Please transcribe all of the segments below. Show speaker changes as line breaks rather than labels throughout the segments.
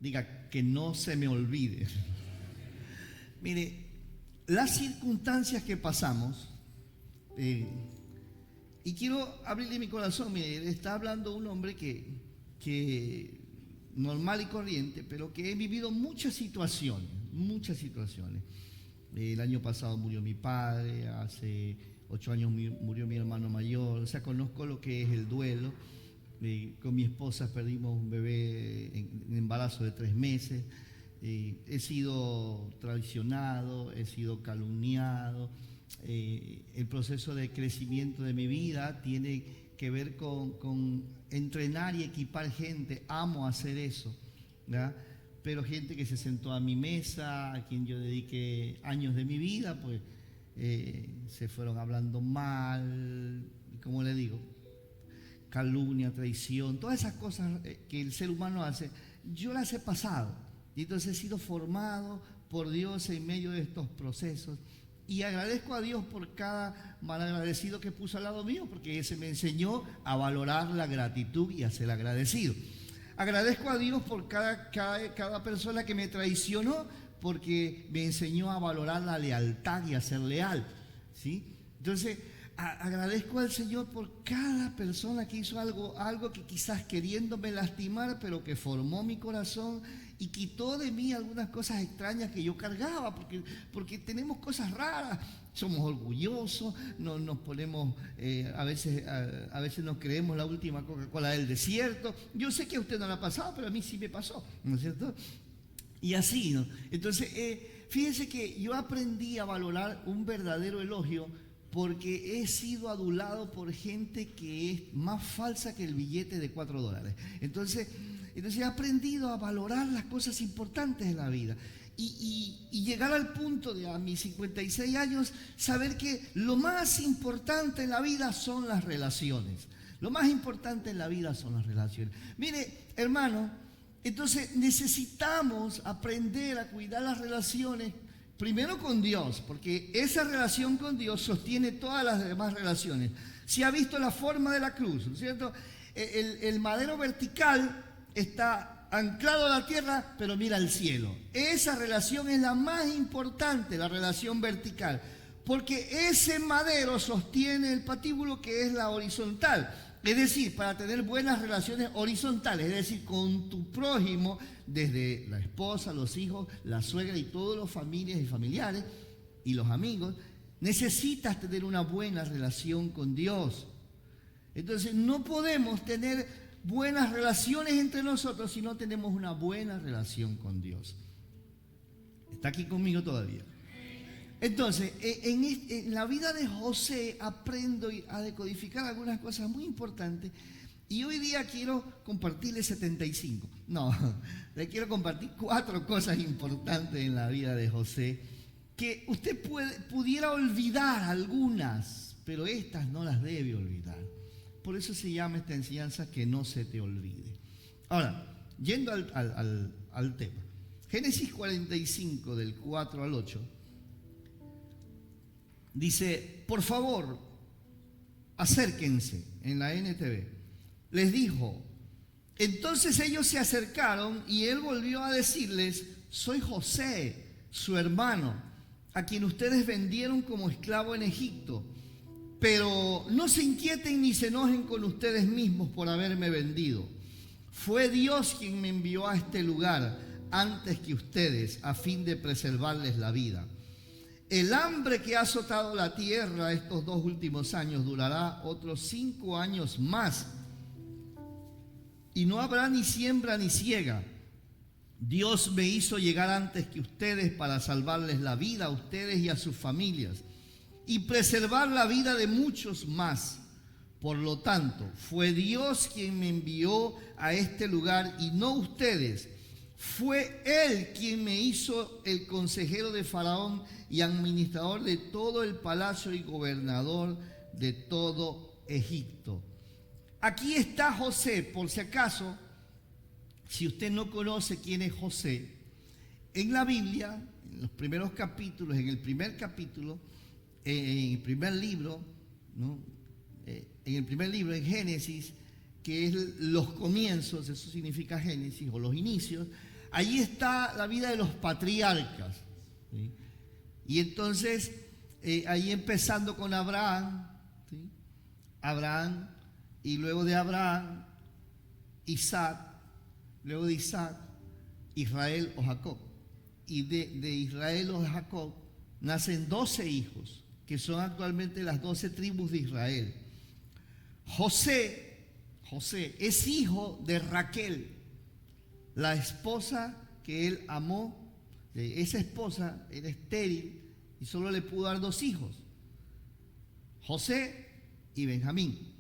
Diga, que no se me olvide. Mire, las circunstancias que pasamos, y quiero abrirle mi corazón. Mire, está hablando un hombre que normal y corriente, pero que he vivido muchas situaciones. El año pasado murió mi padre, hace 8 años murió mi hermano mayor, o sea, conozco lo que es el duelo. Con mi esposa perdimos un bebé en embarazo de 3 meses. He sido traicionado, he sido calumniado. El proceso de crecimiento de mi vida tiene que ver con entrenar y equipar gente. Amo hacer eso, ¿verdad? Pero gente que se sentó a mi mesa, a quien yo dediqué años de mi vida, pues se fueron hablando mal, como le digo, calumnia, traición, todas esas cosas que el ser humano hace, yo las he pasado. Y entonces he sido formado por Dios en medio de estos procesos. Y agradezco a Dios por cada malagradecido que puso al lado mío, porque ese me enseñó a valorar la gratitud y a ser agradecido. Agradezco a Dios por cada persona que me traicionó, porque me enseñó a valorar la lealtad y a ser leal, ¿sí? Entonces, agradezco al Señor por cada persona que hizo algo que quizás queriéndome lastimar, pero que formó mi corazón y quitó de mí algunas cosas extrañas que yo cargaba, porque tenemos cosas raras, somos orgullosos, nos ponemos, a veces nos creemos la última Coca-Cola del desierto. Yo sé que a usted no le ha pasado, pero a mí sí me pasó, ¿no es cierto? Y así, ¿no? Entonces, fíjense que yo aprendí a valorar un verdadero elogio, porque he sido adulado por gente que es más falsa que el billete de $4. Entonces he aprendido a valorar las cosas importantes de la vida y llegar al punto de, a mis 56 años, saber que lo más importante en la vida son las relaciones. Lo más importante en la vida son las relaciones. Mire, hermano, entonces necesitamos aprender a cuidar las relaciones. Primero con Dios, porque esa relación con Dios sostiene todas las demás relaciones. Si ha visto la forma de la cruz, ¿no es cierto? El madero vertical está anclado a la tierra, pero mira al cielo. Esa relación es la más importante, la relación vertical, porque ese madero sostiene el patíbulo, que es la horizontal. Es decir, para tener buenas relaciones horizontales, es decir, con tu prójimo, desde la esposa, los hijos, la suegra y todas las familias y familiares y los amigos, necesitas tener una buena relación con Dios. Entonces, no podemos tener buenas relaciones entre nosotros si no tenemos una buena relación con Dios. ¿Está aquí conmigo todavía? Entonces, en la vida de José aprendo a decodificar algunas cosas muy importantes, y hoy día quiero compartirle 75. No, le quiero compartir 4 cosas importantes en la vida de José, que usted pudiera olvidar algunas, pero estas no las debe olvidar. Por eso se llama esta enseñanza que no se te olvide. Ahora, yendo al tema, Génesis 45 del 4 al 8, dice, por favor, acérquense, en la NTV. Les dijo, entonces ellos se acercaron y él volvió a decirles, soy José, su hermano, a quien ustedes vendieron como esclavo en Egipto. Pero no se inquieten ni se enojen con ustedes mismos por haberme vendido. Fue Dios quien me envió a este lugar antes que ustedes, a fin de preservarles la vida. El hambre que ha azotado la tierra estos 2 últimos años durará otros 5 años más. Y no habrá ni siembra ni siega. Dios me hizo llegar antes que ustedes para salvarles la vida a ustedes y a sus familias y preservar la vida de muchos más. Por lo tanto, fue Dios quien me envió a este lugar y no ustedes. Fue Él quien me hizo el consejero de Faraón y administrador de todo el palacio y gobernador de todo Egipto. Aquí está José, por si acaso, si usted no conoce quién es José, en la Biblia, en los primeros capítulos, en el primer capítulo, en el primer libro, ¿no? En el primer libro, en Génesis, que es los comienzos, eso significa Génesis, o los inicios, Allí está la vida de los patriarcas, ¿sí? Y entonces, ahí empezando con Abraham, ¿sí? Abraham, y luego de Abraham, Isaac, luego de Isaac, Israel o Jacob. Y de Israel o de Jacob nacen 12 hijos, que son actualmente las 12 tribus de Israel. José es hijo de Raquel, la esposa que él amó. Esa esposa era estéril y solo le pudo dar 2 hijos, José y Benjamín.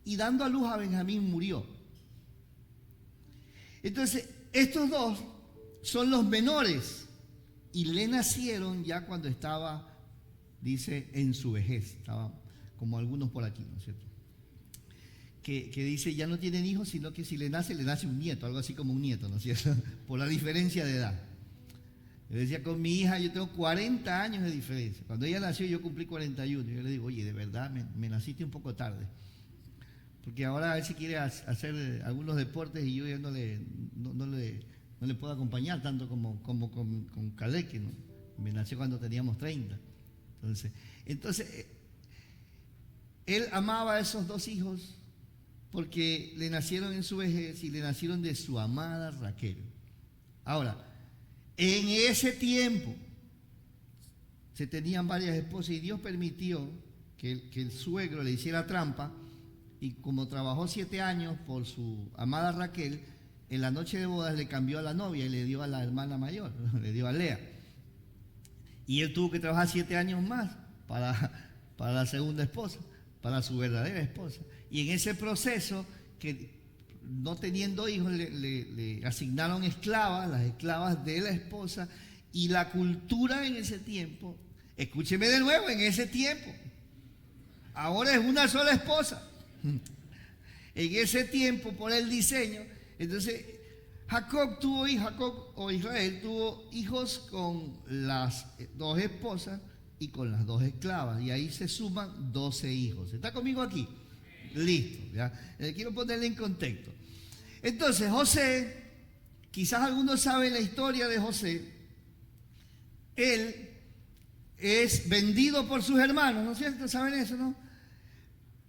Y dando a luz a Benjamín murió. Entonces, estos 2 son los menores y le nacieron ya cuando estaba, dice, en su vejez. Estaba como algunos por aquí, ¿no es cierto? Que dice, ya no tienen hijos, sino que si le nace un nieto, algo así como un nieto, ¿no es cierto? Por la diferencia de edad. Yo decía, con mi hija yo tengo 40 años de diferencia. Cuando ella nació yo cumplí 41. Yo le digo, oye, de verdad me naciste un poco tarde. Porque ahora a ver si quiere hacer algunos deportes y yo ya no le puedo acompañar tanto como con Caleb, que me nació cuando teníamos 30. Entonces él amaba a esos 2 hijos porque le nacieron en su vejez y le nacieron de su amada Raquel. Ahora, en ese tiempo se tenían varias esposas y Dios permitió que el suegro le hiciera trampa, y como trabajó 7 años por su amada Raquel, en la noche de bodas le cambió a la novia y le dio a la hermana mayor, le dio a Lea. Y él tuvo que trabajar 7 años más para la segunda esposa, para su verdadera esposa. Y en ese proceso, que no teniendo hijos, le asignaron esclavas, las esclavas de la esposa, y la cultura en ese tiempo, escúcheme de nuevo, en ese tiempo, ahora es una sola esposa. En ese tiempo, por el diseño, entonces Jacob o Israel tuvo hijos con las 2 esposas y con las 2 esclavas, y ahí se suman 12 hijos. ¿Está conmigo aquí? Listo, ¿ya? Quiero ponerle en contexto. Entonces, José, quizás algunos saben la historia de José. Él es vendido por sus hermanos, ¿no es cierto? ¿Saben eso, no?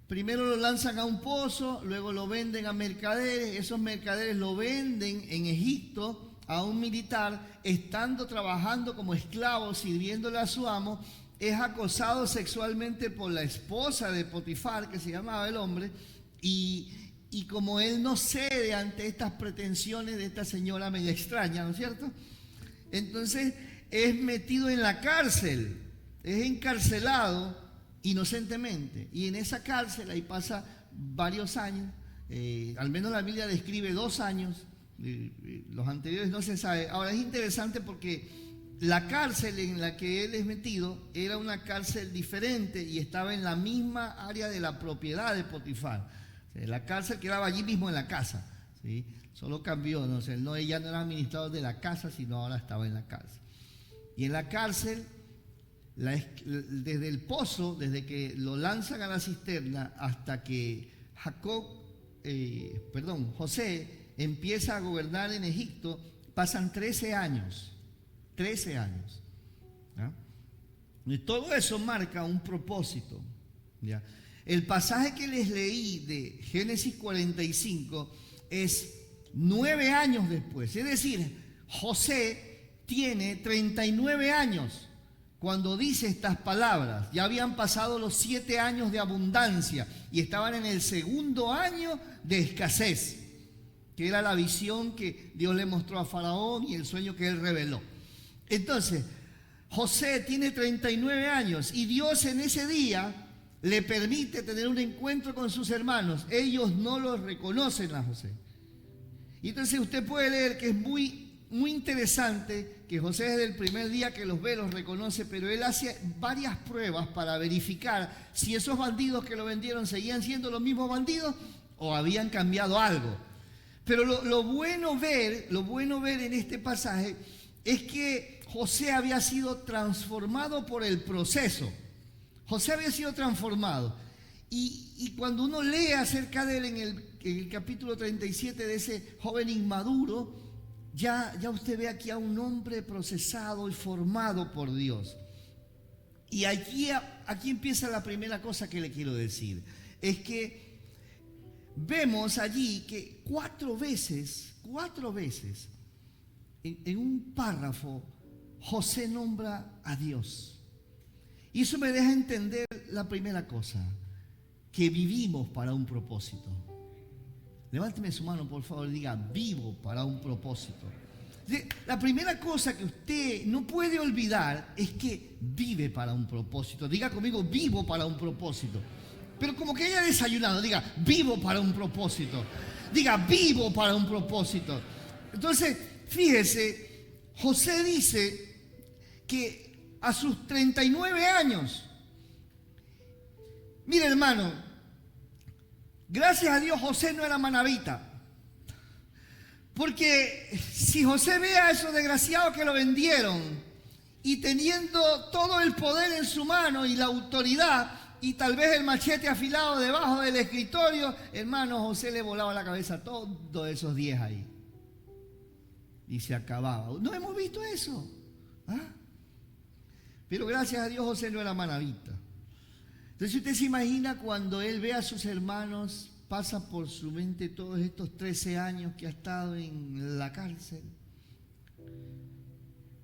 Primero lo lanzan a un pozo, luego lo venden a mercaderes. Esos mercaderes lo venden en Egipto a un militar, estando trabajando como esclavo, sirviéndole a su amo. Es acosado sexualmente por la esposa de Potifar, que se llamaba el hombre, y como él no cede ante estas pretensiones de esta señora media extraña, ¿no es cierto? Entonces es metido en la cárcel, es encarcelado inocentemente, y en esa cárcel ahí pasa varios años, al menos la Biblia describe 2 años, los anteriores no se sabe. Ahora es interesante porque la cárcel en la que él es metido era una cárcel diferente y estaba en la misma área de la propiedad de Potifar. La cárcel quedaba allí mismo en la casa, ¿sí? Solo cambió, ¿no? Ella no era administrador de la casa, sino ahora estaba en la cárcel. Y en la cárcel, desde el pozo, desde que lo lanzan a la cisterna hasta que José empieza a gobernar en Egipto, pasan 13 años. 13 años. ¿Ya? Y todo eso marca un propósito. ¿Ya? El pasaje que les leí de Génesis 45 es 9 años después. Es decir, José tiene 39 años cuando dice estas palabras. Ya habían pasado los 7 años de abundancia y estaban en el segundo año de escasez, que era la visión que Dios le mostró a Faraón y el sueño que él reveló. Entonces, José tiene 39 años y Dios en ese día le permite tener un encuentro con sus hermanos. Ellos no los reconocen a José. Y entonces usted puede leer que es muy interesante que José desde el primer día que los ve los reconoce, pero él hace varias pruebas para verificar si esos bandidos que lo vendieron seguían siendo los mismos bandidos o habían cambiado algo. Pero lo bueno ver en este pasaje es que José había sido transformado por el proceso. José había sido transformado. Y cuando uno lee acerca de él en el capítulo 37 de ese joven inmaduro, ya usted ve aquí a un hombre procesado y formado por Dios. Y aquí empieza la primera cosa que le quiero decir. Es que vemos allí que cuatro veces, en un párrafo, José nombra a Dios. Y eso me deja entender la primera cosa, que vivimos para un propósito. Levánteme su mano, por favor, y diga, vivo para un propósito. La primera cosa que usted no puede olvidar es que vive para un propósito. Diga conmigo, vivo para un propósito. Pero como que haya desayunado, diga, vivo para un propósito. Diga, vivo para un propósito. Entonces, fíjese, José dice que a sus 39 años, mire hermano, gracias a Dios José no era manabita. Porque si José ve a esos desgraciados que lo vendieron y teniendo todo el poder en su mano y la autoridad y tal vez el machete afilado debajo del escritorio, hermano, José le volaba la cabeza a todos esos 10 ahí. Y se acababa. ¿No hemos visto eso? ¿Ah? Pero gracias a Dios José no era manabita. Entonces usted se imagina cuando él ve a sus hermanos, pasa por su mente todos estos 13 años que ha estado en la cárcel,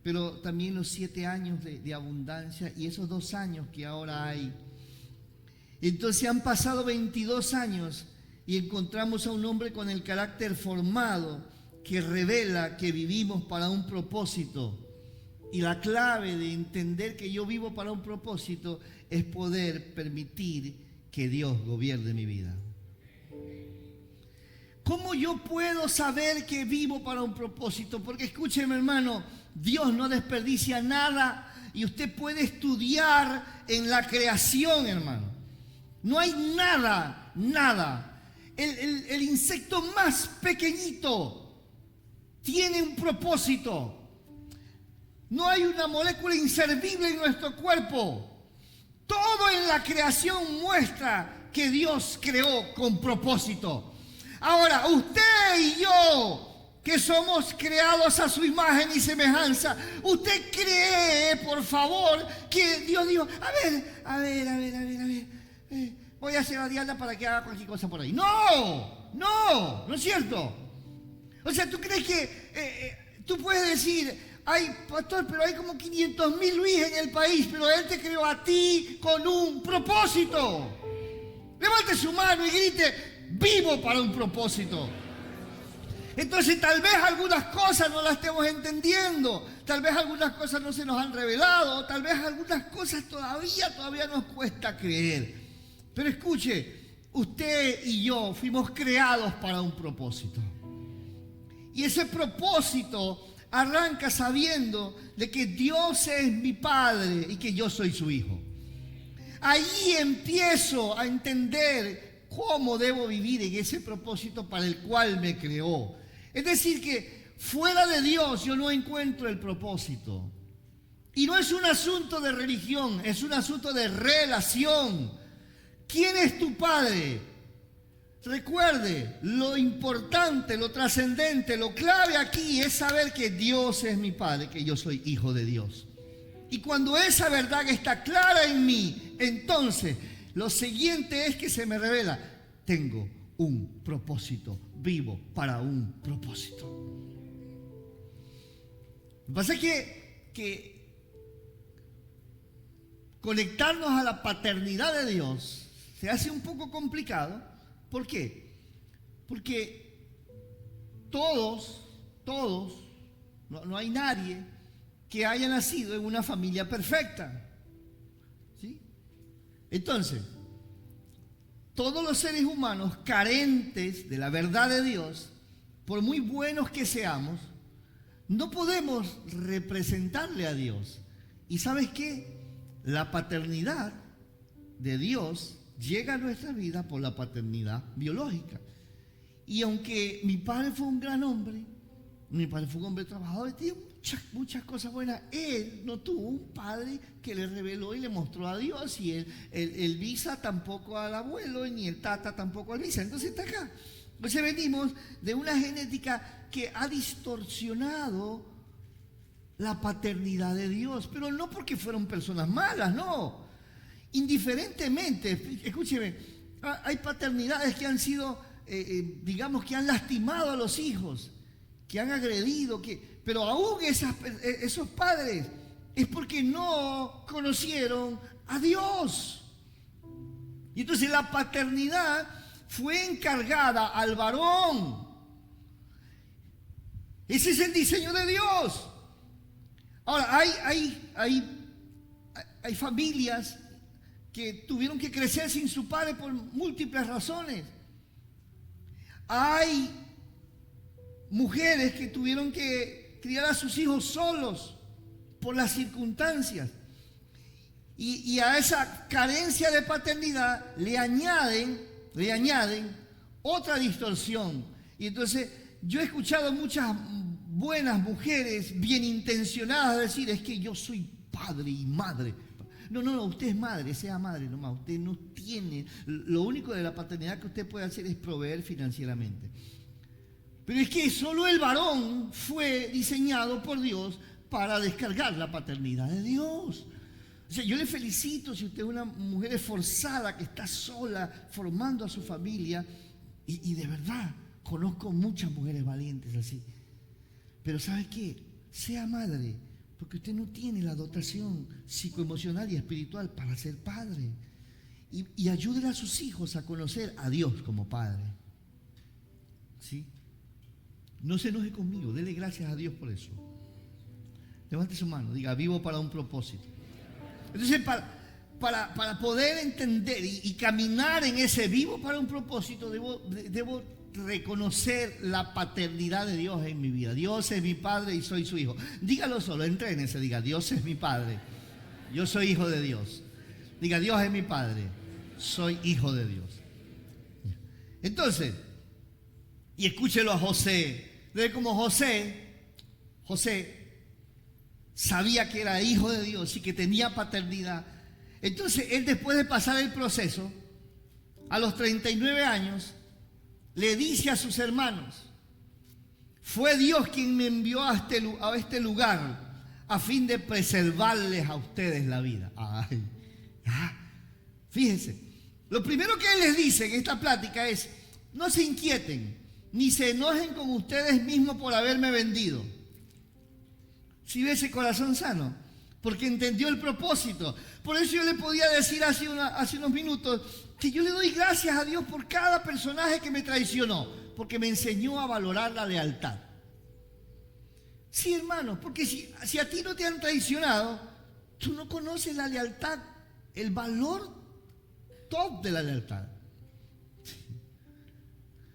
pero también los 7 años de abundancia y esos 2 años que ahora hay. Entonces han pasado 22 años y encontramos a un hombre con el carácter formado que revela que vivimos para un propósito. Y la clave de entender que yo vivo para un propósito es poder permitir que Dios gobierne mi vida. ¿Cómo yo puedo saber que vivo para un propósito? Porque escúcheme, hermano, Dios no desperdicia nada y usted puede estudiar en la creación, hermano. No hay nada. El insecto más pequeñito tiene un propósito. No hay una molécula inservible en nuestro cuerpo. Todo en la creación muestra que Dios creó con propósito. Ahora, usted y yo, que somos creados a su imagen y semejanza, ¿usted cree, por favor, que Dios dijo, a ver, voy a hacer a Diana para que haga cualquier cosa por ahí? No es cierto. O sea, ¿tú crees que tú puedes decir, ay, pastor, pero hay como 500,000 Luis en el país, pero Él te creó a ti con un propósito? Levante su mano y grite, vivo para un propósito. Entonces tal vez algunas cosas no las estemos entendiendo, tal vez algunas cosas no se nos han revelado, tal vez algunas cosas todavía nos cuesta creer. Pero escuche, usted y yo fuimos creados para un propósito. Y ese propósito arranca sabiendo de que Dios es mi Padre y que yo soy su Hijo. Ahí empiezo a entender cómo debo vivir en ese propósito para el cual me creó. Es decir que fuera de Dios yo no encuentro el propósito. Y no es un asunto de religión, es un asunto de relación. ¿Quién es tu Padre? Recuerde, lo importante, lo trascendente, lo clave aquí es saber que Dios es mi Padre, que yo soy hijo de Dios. Y cuando esa verdad está clara en mí, entonces lo siguiente es que se me revela, tengo un propósito, vivo para un propósito. Lo que pasa es que conectarnos a la paternidad de Dios se hace un poco complicado. ¿Por qué? Porque todos, no hay nadie que haya nacido en una familia perfecta. ¿Sí? Entonces, todos los seres humanos carentes de la verdad de Dios, por muy buenos que seamos, no podemos representarle a Dios. ¿Y sabes qué? La paternidad de Dios llega a nuestra vida por la paternidad biológica. Y aunque mi padre fue un gran hombre, mi padre fue un hombre trabajador, tiene muchas cosas buenas, él no tuvo un padre que le reveló y le mostró a Dios, y el visa tampoco al abuelo, ni el tata tampoco al visa. Entonces está acá. Pues venimos de una genética que ha distorsionado la paternidad de Dios, pero no porque fueron personas malas, no. Indiferentemente, escúcheme, hay paternidades que han sido, digamos, que han lastimado a los hijos, que han agredido, pero aún esos padres es porque no conocieron a Dios. Y entonces la paternidad fue encargada al varón. Ese es el diseño de Dios. Ahora, hay familias que tuvieron que crecer sin su padre por múltiples razones. Hay mujeres que tuvieron que criar a sus hijos solos por las circunstancias. Y a esa carencia de paternidad le añaden otra distorsión. Y entonces yo he escuchado muchas buenas mujeres bien intencionadas decir: es que yo soy padre y madre. No, usted es madre, sea madre nomás. Usted no tiene, lo único de la paternidad que usted puede hacer es proveer financieramente. Pero es que solo el varón fue diseñado por Dios para descargar la paternidad de Dios. O sea, yo le felicito si usted es una mujer esforzada que está sola formando a su familia, y de verdad conozco muchas mujeres valientes así. Pero ¿sabe qué? Sea madre, porque usted no tiene la dotación psicoemocional y espiritual para ser padre. Y ayúdele a sus hijos a conocer a Dios como Padre. ¿Sí? No se enoje conmigo, dele gracias a Dios por eso. Levante su mano, diga: vivo para un propósito. Entonces, para poder entender y caminar en ese vivo para un propósito, debo reconocer la paternidad de Dios en mi vida. Dios es mi Padre y soy su hijo. Dígalo solo, entrénese, diga: Dios es mi Padre, yo soy hijo de Dios. Diga: Dios es mi Padre, soy hijo de Dios. Entonces, y escúchelo a José. Ve como José sabía que era hijo de Dios y que tenía paternidad. Entonces él, después de pasar el proceso, a los 39 años, le dice a sus hermanos: fue Dios quien me envió a este lugar a fin de preservarles a ustedes la vida. Fíjense, lo primero que él les dice en esta plática es: no se inquieten ni se enojen con ustedes mismos por haberme vendido. Si ve ese corazón sano, porque entendió el propósito. Por eso yo le podía decir hace unos minutos que yo le doy gracias a Dios por cada personaje que me traicionó, porque me enseñó a valorar la lealtad. Sí, hermanos, porque si a ti no te han traicionado, tú no conoces la lealtad, el valor top de la lealtad.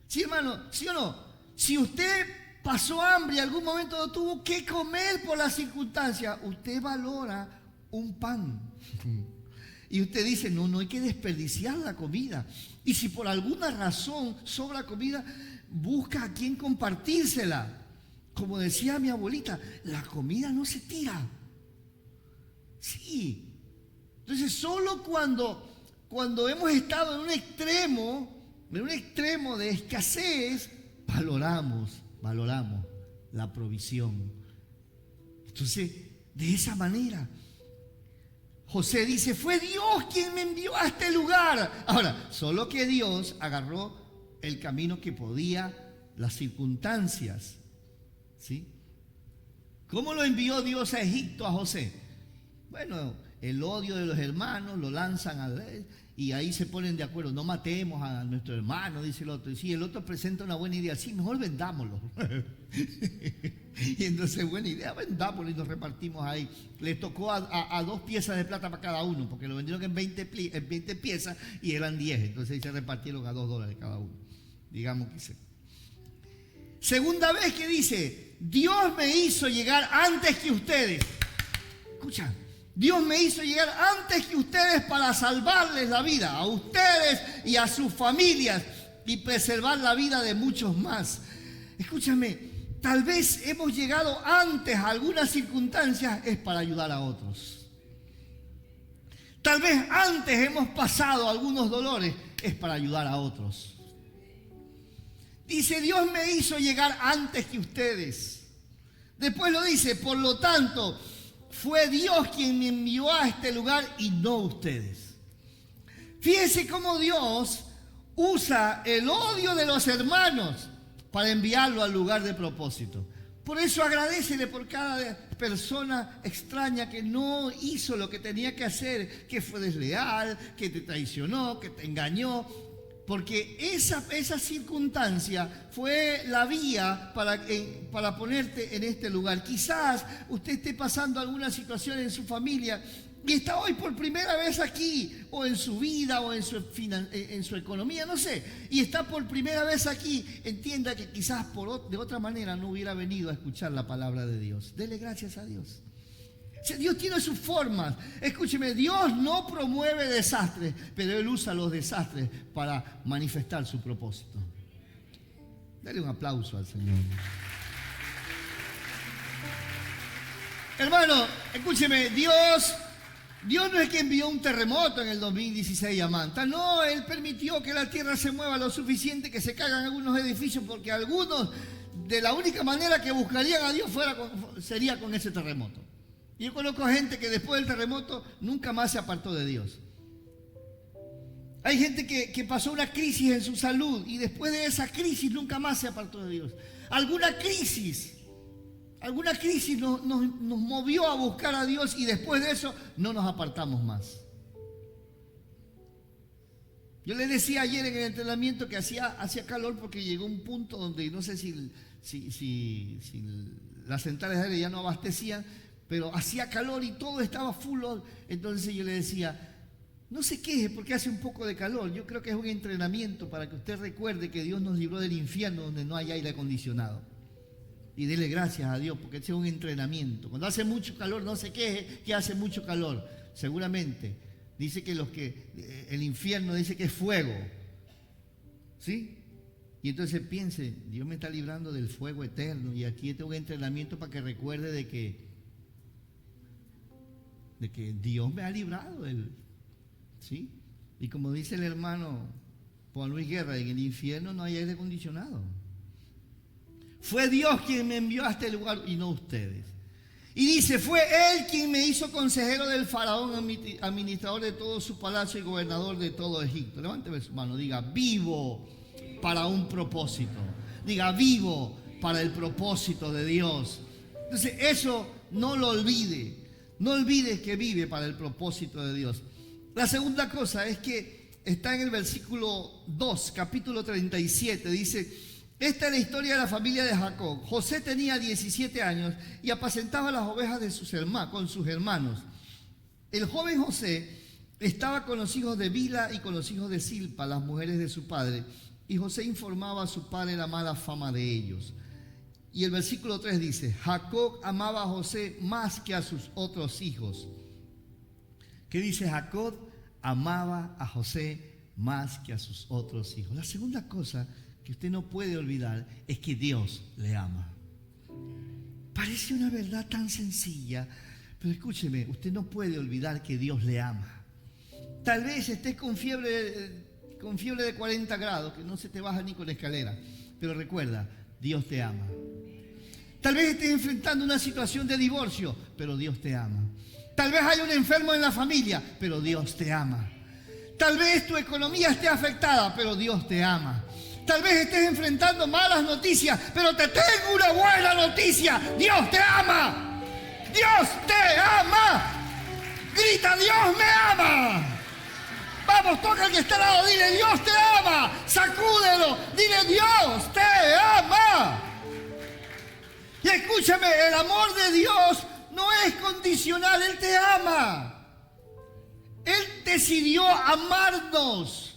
Sí, hermano, ¿sí o no? Si usted pasó hambre y en algún momento no tuvo que comer por las circunstancias, usted valora un pan. Y usted dice: no hay que desperdiciar la comida. Y si por alguna razón sobra comida, busca a quien compartírsela. Como decía mi abuelita, la comida no se tira. Sí. Entonces, solo cuando hemos estado en un extremo de escasez, valoramos la provisión. Entonces, de esa manera, José dice: fue Dios quien me envió a este lugar. Ahora, solo que Dios agarró el camino que podía, las circunstancias. ¿Sí? ¿Cómo lo envió Dios a Egipto a José? Bueno, el odio de los hermanos lo lanzan y ahí se ponen de acuerdo: no matemos a nuestro hermano, dice el otro. Y si el otro presenta una buena idea, sí, mejor vendámoslo. Y entonces, buena idea, vendámoslo y nos repartimos ahí. Les tocó a 2 piezas de plata para cada uno, porque lo vendieron en 20 piezas y eran 10. Entonces ahí se repartieron a $2 cada uno. Digamos que sí. Segunda vez que dice: Dios me hizo llegar antes que ustedes. Escucha. Dios me hizo llegar antes que ustedes para salvarles la vida, a ustedes y a sus familias, y preservar la vida de muchos más. Escúchame, tal vez hemos llegado antes a algunas circunstancias, es para ayudar a otros. Tal vez antes hemos pasado algunos dolores, es para ayudar a otros. Dice, Dios me hizo llegar antes que ustedes. Después lo dice, por lo tanto, fue Dios quien me envió a este lugar y no ustedes. Fíjense cómo Dios usa el odio de los hermanos para enviarlo al lugar de propósito. Por eso agradécele por cada persona extraña que no hizo lo que tenía que hacer, que fue desleal, que te traicionó, que te engañó. Porque esa circunstancia fue la vía para ponerte en este lugar. Quizás usted esté pasando alguna situación en su familia y está hoy por primera vez aquí, o en su vida, o en su economía, no sé. Y está por primera vez aquí. Entienda que quizás de otra manera no hubiera venido a escuchar la palabra de Dios. Dele gracias a Dios. Dios tiene sus formas. Escúcheme, Dios no promueve desastres, pero Él usa los desastres para manifestar su propósito. Dale un aplauso al Señor. Hermano, escúcheme, Dios no es que envió un terremoto en el 2016 a Manta. No, Él permitió que la tierra se mueva lo suficiente que se caigan algunos edificios, porque algunos, de la única manera que buscarían a Dios sería con ese terremoto. Y yo conozco gente que después del terremoto nunca más se apartó de Dios. Hay gente que pasó una crisis en su salud y después de esa crisis nunca más se apartó de Dios. Alguna crisis nos movió a buscar a Dios y después de eso no nos apartamos más. Yo les decía ayer en el entrenamiento que hacía calor porque llegó un punto donde no sé si las centrales de aire ya no abastecían, pero hacía calor y todo estaba full. Entonces yo le decía, no se queje porque hace un poco de calor. Yo creo que es un entrenamiento para que usted recuerde que Dios nos libró del infierno donde no hay aire acondicionado. Y dele gracias a Dios porque este es un entrenamiento. Cuando hace mucho calor, no se queje que hace mucho calor. Seguramente dice que el infierno dice que es fuego. ¿Sí? Y entonces piense, Dios me está librando del fuego eterno y aquí tengo un entrenamiento para que recuerde de que Dios me ha librado de él. ¿Sí? Y como dice el hermano Juan Luis Guerra, en el infierno no hay aire acondicionado. Fue Dios quien me envió a este lugar y no ustedes. Y dice, fue Él quien me hizo consejero del faraón, administrador de todo su palacio y gobernador de todo Egipto. Levánteme su mano, diga, vivo para un propósito. Diga, vivo para el propósito de Dios. Entonces, eso no lo olvide. No olvides que vive para el propósito de Dios. La segunda cosa es que está en el versículo 2, capítulo 37, dice, esta es la historia de la familia de Jacob. José tenía 17 años y apacentaba las ovejas con sus hermanos. El joven José estaba con los hijos de Bila y con los hijos de Silpa, las mujeres de su padre, y José informaba a su padre la mala fama de ellos. Y el versículo 3 dice, Jacob amaba a José más que a sus otros hijos. ¿Qué dice? Jacob amaba a José más que a sus otros hijos. La segunda cosa que usted no puede olvidar es que Dios le ama. Parece una verdad tan sencilla, pero escúcheme, usted no puede olvidar que Dios le ama. Tal vez estés con fiebre de 40 grados, que no se te baja ni con la escalera, pero recuerda, Dios te ama. Tal vez estés enfrentando una situación de divorcio, pero Dios te ama. Tal vez haya un enfermo en la familia, pero Dios te ama. Tal vez tu economía esté afectada, pero Dios te ama. Tal vez estés enfrentando malas noticias, pero te tengo una buena noticia. Dios te ama. Dios te ama. Grita, Dios me ama. Vamos, toca al que está al lado, dile, Dios te ama. Sacúdelo, dile, Dios te ama. Y escúchame, el amor de Dios no es condicional, Él te ama. Él decidió amarnos.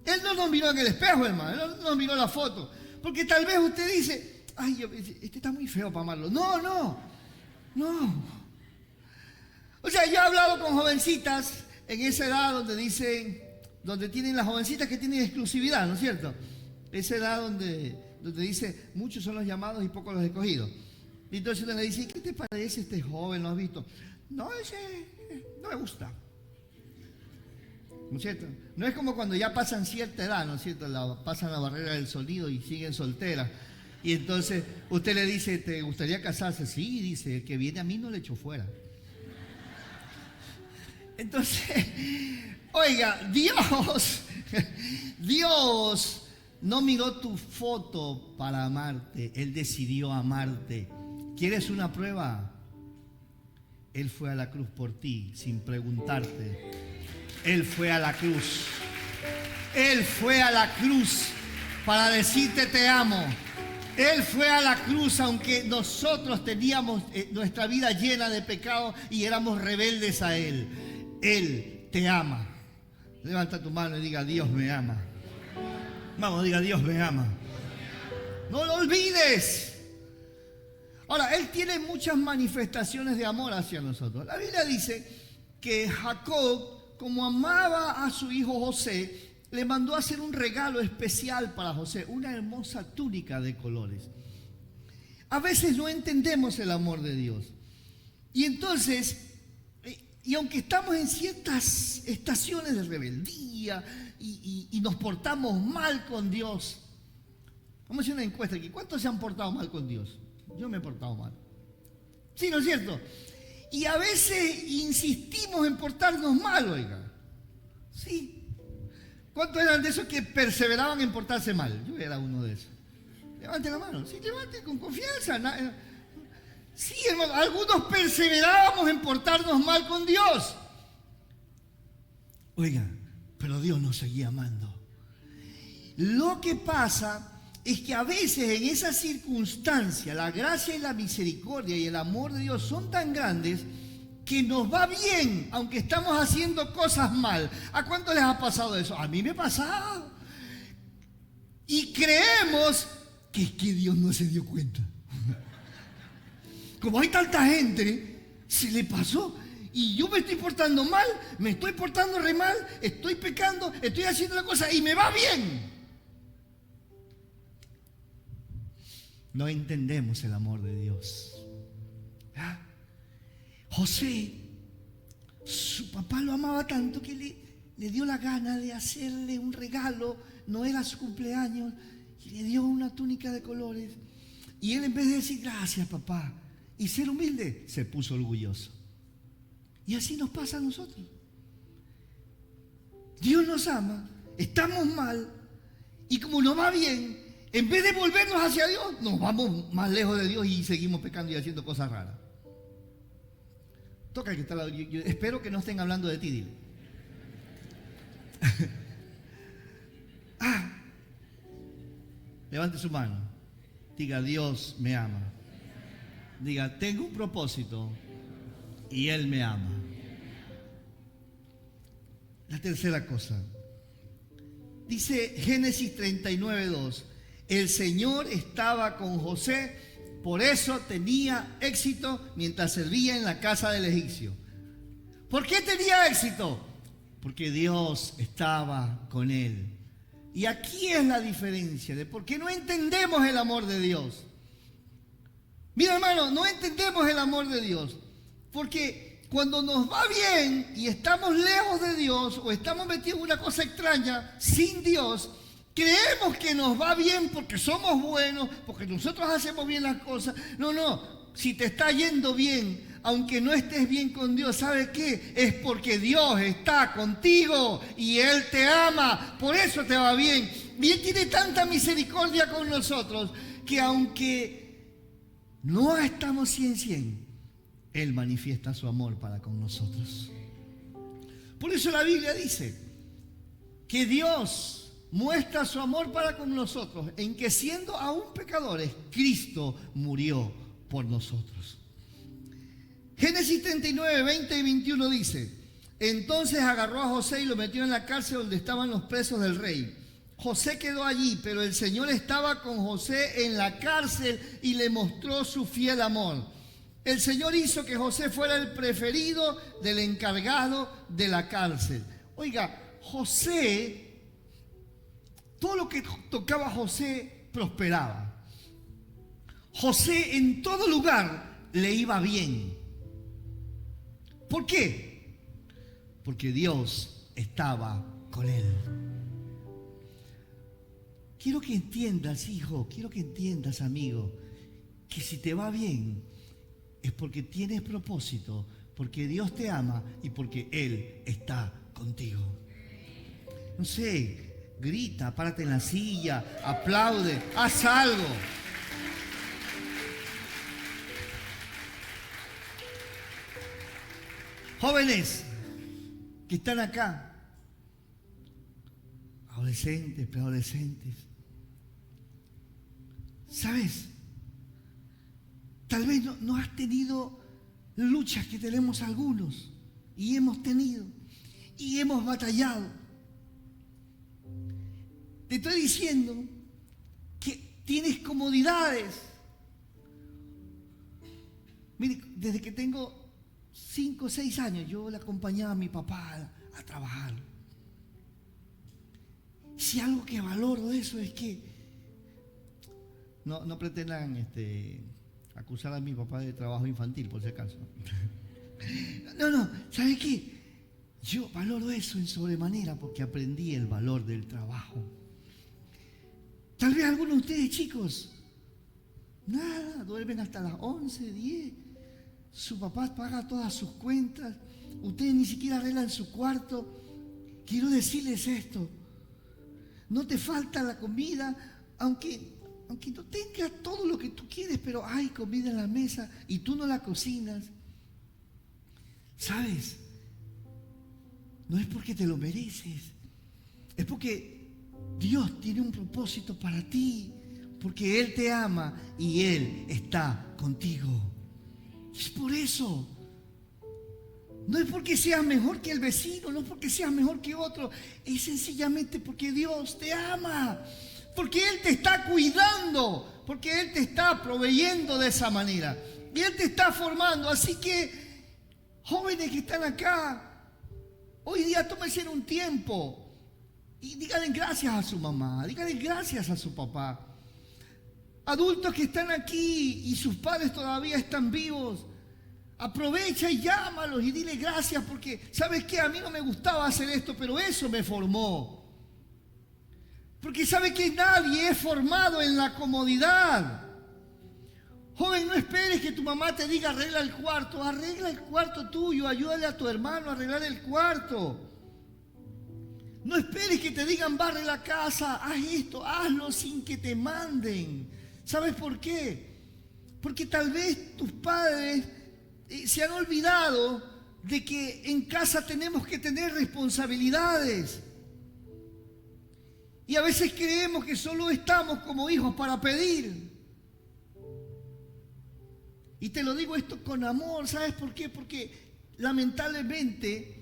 Él no nos miró en el espejo, hermano. Él no nos miró la foto. Porque tal vez usted dice, ay, este está muy feo para amarlo. No. O sea, yo he hablado con jovencitas en esa edad donde tienen las jovencitas que tienen exclusividad, ¿no es cierto? Esa edad donde dice, muchos son los llamados y pocos los escogidos. Y entonces uno le dice, ¿qué te parece este joven? ¿Lo has visto? No, ese no me gusta. ¿no es cierto? No es como cuando ya pasan cierta edad, ¿no es cierto? Pasan la barrera del sonido y siguen solteras. Y entonces usted le dice, ¿te gustaría casarse? Sí, dice, el que viene a mí no le echo fuera. Entonces, oiga, Dios no miró tu foto para amarte, Él decidió amarte. ¿Quieres una prueba? Él fue a la cruz por ti, sin preguntarte. Él fue a la cruz. Él fue a la cruz para decirte te amo. Él fue a la cruz aunque nosotros teníamos nuestra vida llena de pecado y éramos rebeldes a Él. Él te ama. Levanta tu mano y diga, Dios me ama. Vamos, diga, Dios me ama. No lo olvides. Ahora, Él tiene muchas manifestaciones de amor hacia nosotros. La Biblia dice que Jacob, como amaba a su hijo José, le mandó a hacer un regalo especial para José, una hermosa túnica de colores. A veces no entendemos el amor de Dios. Y entonces, y aunque estamos en ciertas estaciones de rebeldía y nos portamos mal con Dios, vamos a hacer una encuesta aquí. ¿Cuántos se han portado mal con Dios? Yo me he portado mal. Sí, ¿no es cierto? Y a veces insistimos en portarnos mal, oiga. Sí. ¿Cuántos eran de esos que perseveraban en portarse mal? Yo era uno de esos. Levante la mano. Sí, levante con confianza. Sí, hermano, algunos perseverábamos en portarnos mal con Dios. Oiga, pero Dios nos seguía amando. Lo que pasa es que a veces en esa circunstancia la gracia y la misericordia y el amor de Dios son tan grandes que nos va bien, aunque estamos haciendo cosas mal. ¿A cuánto les ha pasado eso? A mí me ha pasado. Y creemos que es que Dios no se dio cuenta. Como hay tanta gente, se le pasó. Y yo me estoy portando mal, me estoy portando re mal, estoy pecando, estoy haciendo la cosa y me va bien. No entendemos el amor de Dios. ¿Ah? José, su papá lo amaba tanto que le dio la gana de hacerle un regalo. No era su cumpleaños y le dio una túnica de colores. Y él, en vez de decir gracias papá y ser humilde, se puso orgulloso. Y así nos pasa a nosotros. Dios nos ama, estamos mal y como nos va bien, en vez de volvernos hacia Dios, nos vamos más lejos de Dios y seguimos pecando y haciendo cosas raras. Toca que está al lado. Yo espero que no estén hablando de ti, dile. Levante su mano. Diga, Dios me ama. Diga, tengo un propósito y Él me ama. La tercera cosa. Dice Génesis 39:2. El Señor estaba con José, por eso tenía éxito mientras servía en la casa del egipcio. ¿Por qué tenía éxito? Porque Dios estaba con él. Y aquí es la diferencia de por qué no entendemos el amor de Dios. Mira, hermano, no entendemos el amor de Dios. Porque cuando nos va bien y estamos lejos de Dios o estamos metidos en una cosa extraña sin Dios, creemos que nos va bien porque somos buenos, porque nosotros hacemos bien las cosas. No. Si te está yendo bien, aunque no estés bien con Dios, ¿sabes qué? Es porque Dios está contigo y Él te ama. Por eso te va bien. Y Él tiene tanta misericordia con nosotros que aunque no estamos 100%, Él manifiesta su amor para con nosotros. Por eso la Biblia dice que Dios muestra su amor para con nosotros en que siendo aún pecadores, Cristo murió por nosotros. Génesis 39, 20 y 21 dice: entonces agarró a José y lo metió en la cárcel donde estaban los presos del rey. José quedó allí, pero el Señor estaba con José en la cárcel y le mostró su fiel amor. El Señor hizo que José fuera el preferido del encargado de la cárcel. Oiga, José, todo lo que tocaba José prosperaba. José en todo lugar le iba bien. ¿Por qué? Porque Dios estaba con él. Quiero que entiendas, hijo, quiero que entiendas, amigo, que si te va bien es porque tienes propósito, porque Dios te ama y porque Él está contigo. No sé, grita, párate en la silla, aplaude, haz algo. Jóvenes que están acá, adolescentes, preadolescentes, ¿sabes? Tal vez no has tenido luchas que tenemos algunos y hemos tenido y hemos batallado. Te estoy diciendo que tienes comodidades. Mire, desde que tengo 5 o 6 años yo le acompañaba a mi papá a trabajar. Si algo que valoro de eso es que no pretendan acusar a mi papá de trabajo infantil, por si acaso. No, ¿sabe qué? Yo valoro eso en sobremanera porque aprendí el valor del trabajo. Tal vez algunos de ustedes, chicos, nada, duermen hasta las 11, 10. Su papá paga todas sus cuentas. Ustedes ni siquiera arreglan su cuarto. Quiero decirles esto. No te falta la comida, aunque no tengas todo lo que tú quieres, pero hay comida en la mesa y tú no la cocinas. ¿Sabes? No es porque te lo mereces. Es porque Dios tiene un propósito para ti. Porque Él te ama y Él está contigo. Es por eso. No es porque seas mejor que el vecino, no es porque seas mejor que otro. Es sencillamente porque Dios te ama. Porque Él te está cuidando. Porque Él te está proveyendo de esa manera. Y Él te está formando. Así que, jóvenes que están acá, hoy día tómense un tiempo y díganle gracias a su mamá, díganle gracias a su papá. Adultos que están aquí y sus padres todavía están vivos, aprovecha y llámalos y dile gracias porque, ¿sabes qué? A mí no me gustaba hacer esto, pero eso me formó. Porque ¿sabe que nadie es formado en la comodidad? Joven, no esperes que tu mamá te diga arregla el cuarto tuyo, ayúdale a tu hermano a arreglar el cuarto. No esperes que te digan barre la casa, haz esto, hazlo sin que te manden. ¿Sabes por qué? Porque tal vez tus padres se han olvidado de que en casa tenemos que tener responsabilidades. Y a veces creemos que solo estamos como hijos para pedir. Y te lo digo esto con amor, ¿sabes por qué? Porque lamentablemente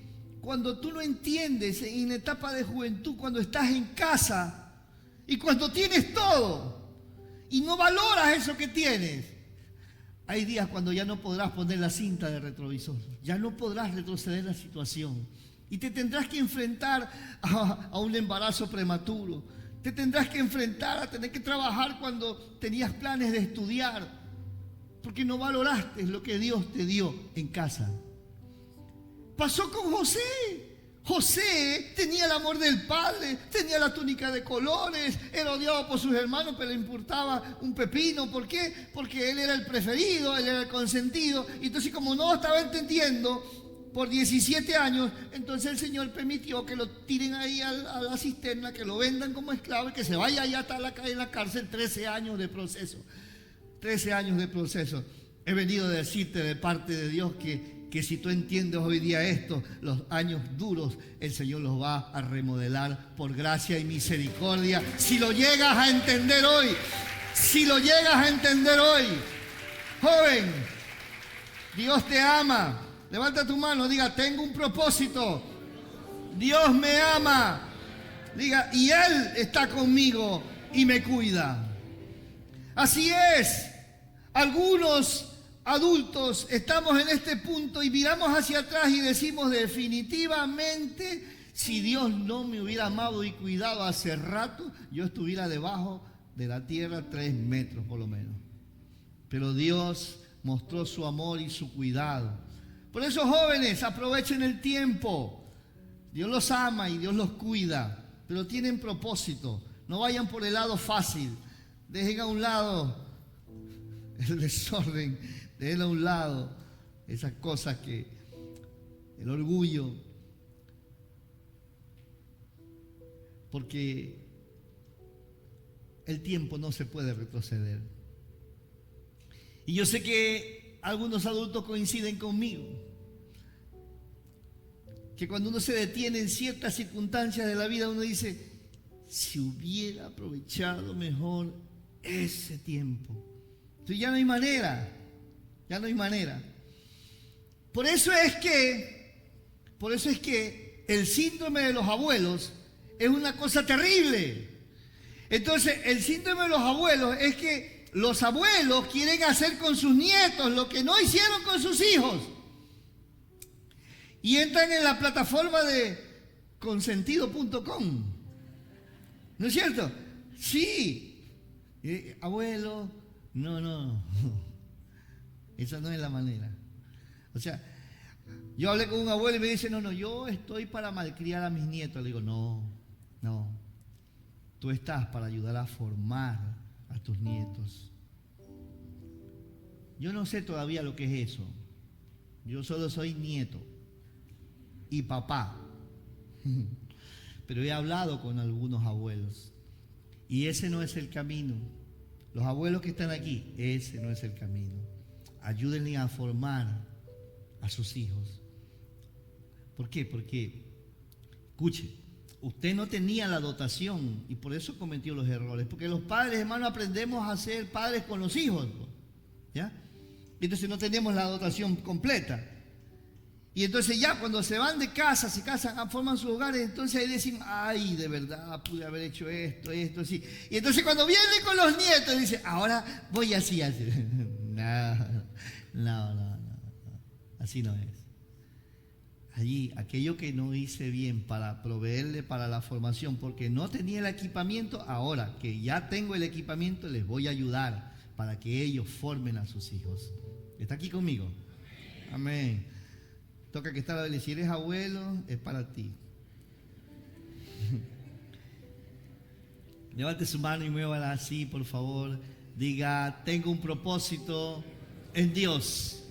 cuando tú no entiendes en la etapa de juventud, cuando estás en casa y cuando tienes todo y no valoras eso que tienes, hay días cuando ya no podrás poner la cinta de retrovisor, ya no podrás retroceder la situación y te tendrás que enfrentar a un embarazo prematuro, te tendrás que enfrentar a tener que trabajar cuando tenías planes de estudiar, porque no valoraste lo que Dios te dio en casa. Pasó con José. José tenía el amor del padre, tenía la túnica de colores, era odiado por sus hermanos, pero le importaba un pepino. ¿Por qué? Porque él era el preferido, él era el consentido. Y entonces, como no estaba entendiendo, por 17 años, entonces el Señor permitió que lo tiren ahí a la cisterna, que lo vendan como esclavo y que se vaya allá hasta en la cárcel. 13 años de proceso. 13 años de proceso. He venido a decirte de parte de Dios que si tú entiendes hoy día esto, los años duros, el Señor los va a remodelar por gracia y misericordia. Si lo llegas a entender hoy, joven, Dios te ama. Levanta tu mano, diga, tengo un propósito. Dios me ama. Diga, y Él está conmigo y me cuida. Así es. Algunos adultos estamos en este punto y miramos hacia atrás y decimos definitivamente, si Dios no me hubiera amado y cuidado hace rato, yo estuviera debajo de la tierra 3 metros por lo menos. Pero Dios mostró su amor y su cuidado. Por eso, jóvenes, aprovechen el tiempo. Dios los ama y Dios los cuida, pero tienen propósito. No vayan por el lado fácil. Dejen a un lado el desorden, dejen a un lado esas cosas que, el orgullo, porque el tiempo no se puede retroceder. Y yo sé que algunos adultos coinciden conmigo, que cuando uno se detiene en ciertas circunstancias de la vida, uno dice, si hubiera aprovechado mejor ese tiempo. Entonces ya no hay manera, ya no hay manera. Por eso es que el síndrome de los abuelos es una cosa terrible. Entonces, el síndrome de los abuelos es que los abuelos quieren hacer con sus nietos lo que no hicieron con sus hijos. Y entran en la plataforma de consentido.com. ¿No es cierto? Sí. Abuelo, no. Esa no es la manera. O sea, yo hablé con un abuelo y me dice, no, yo estoy para malcriar a mis nietos. Le digo, no. Tú estás para ayudar a formar a tus nietos. Yo no sé todavía lo que es eso. Yo solo soy nieto y papá. Pero he hablado con algunos abuelos y ese no es el camino. Los abuelos que están aquí, ese no es el camino. Ayúdenle a formar a sus hijos. ¿Por qué? Porque, escuche, usted no tenía la dotación y por eso cometió los errores. Porque los padres, hermanos, aprendemos a ser padres con los hijos, ¿ya? Entonces no tenemos la dotación completa. Y entonces ya cuando se van de casa, se casan, forman sus hogares, entonces ahí decimos, ay, de verdad, pude haber hecho esto, así. Y entonces cuando viene con los nietos, dice, ahora voy así. No. Así no es. Allí, aquello que no hice bien para proveerle para la formación, porque no tenía el equipamiento, ahora que ya tengo el equipamiento, les voy a ayudar para que ellos formen a sus hijos. ¿Está aquí conmigo? Amén. Toca que estar, si eres abuelo, es para ti. Levante su mano y muévala así, por favor. Diga, tengo un propósito en Dios.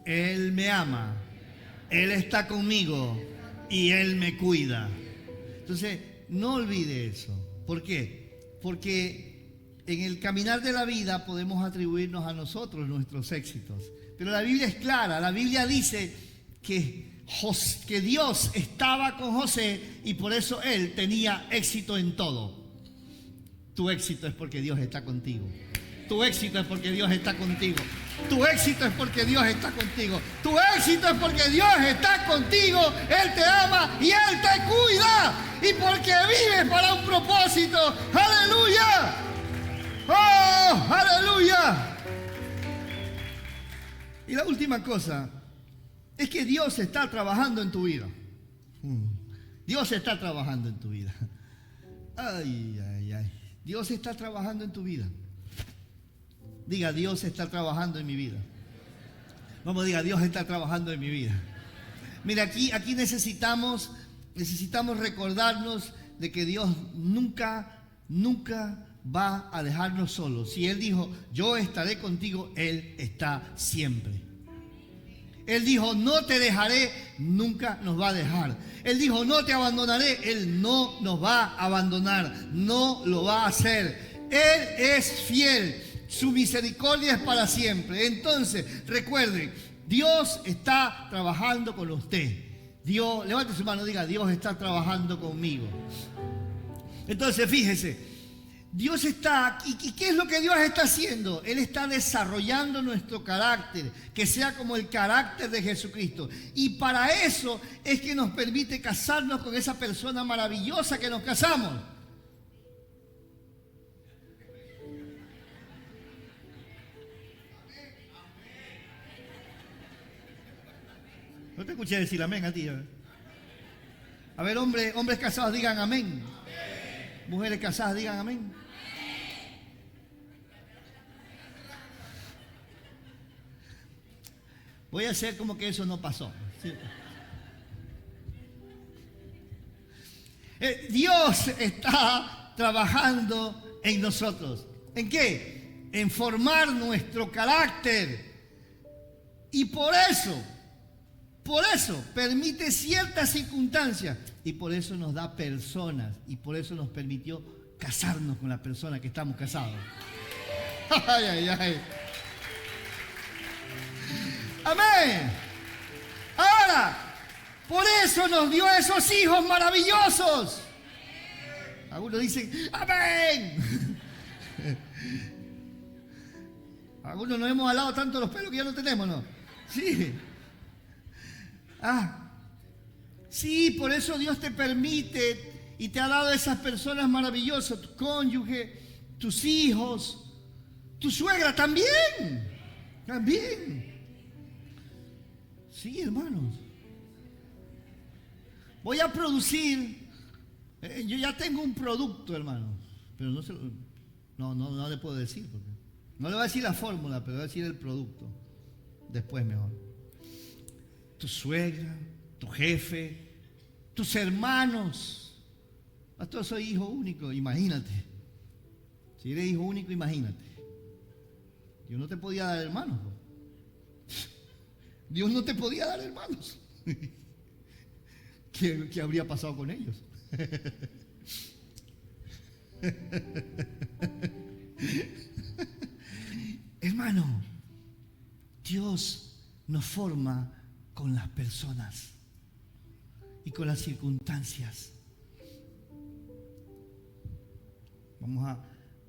Él me ama. Él está conmigo y Él me cuida. Entonces, no olvide eso. ¿Por qué? Porque en el caminar de la vida podemos atribuirnos a nosotros nuestros éxitos. Pero la Biblia es clara. La Biblia dice que Dios estaba con José y por eso él tenía éxito en todo. Tu éxito es porque Dios está contigo. Tu éxito es porque Dios está contigo. Tu éxito es porque Dios está contigo. Tu éxito es porque Dios está contigo. Él te ama y Él te cuida. Y porque vives para un propósito. ¡Aleluya! ¡Oh, aleluya! Y la última cosa es que Dios está trabajando en tu vida. Dios está trabajando en tu vida. Ay. Dios está trabajando en tu vida. Diga, Dios está trabajando en mi vida. Vamos, diga, Dios está trabajando en mi vida. Mira, aquí necesitamos recordarnos de que Dios nunca va a dejarnos solos. Si Él dijo, yo estaré contigo, Él está siempre. Él dijo, no te dejaré, nunca nos va a dejar. Él dijo, no te abandonaré, Él no nos va a abandonar, no lo va a hacer. Él es fiel. Su misericordia es para siempre. Entonces, recuerden, Dios está trabajando con usted. Dios, levante su mano y diga, Dios está trabajando conmigo. Entonces, fíjese, Dios está, ¿y qué es lo que Dios está haciendo? Él está desarrollando nuestro carácter, que sea como el carácter de Jesucristo. Y para eso es que nos permite casarnos con esa persona maravillosa que nos casamos. No te escuché decir amén a ti. A ver, hombres casados digan amén. Mujeres casadas digan amén. Voy a hacer como que eso no pasó. ¿Sí? Dios está trabajando en nosotros. ¿En qué? En formar nuestro carácter. Y por eso permite ciertas circunstancias. Y por eso nos da personas. Y por eso nos permitió casarnos con la persona que estamos casados. Ay, ay, ay. Amén. Ahora, por eso nos dio esos hijos maravillosos. Algunos dicen, amén. Algunos nos hemos alado tanto los pelos que ya no tenemos, ¿no? Sí. Sí, por eso Dios te permite y te ha dado esas personas maravillosas, tu cónyuge, tus hijos, tu suegra también. También. Sí, hermanos. Voy a producir. Yo ya tengo un producto, hermanos. Pero no le puedo decir. Porque no le voy a decir la fórmula, pero le voy a decir el producto. Después mejor. Tu suegra, tu jefe, tus hermanos. Pastor, soy hijo único, imagínate. Si eres hijo único, imagínate. Dios no te podía dar hermanos. Dios no te podía dar hermanos. ¿Qué habría pasado con ellos? Hermano, Dios nos forma con las personas y con las circunstancias.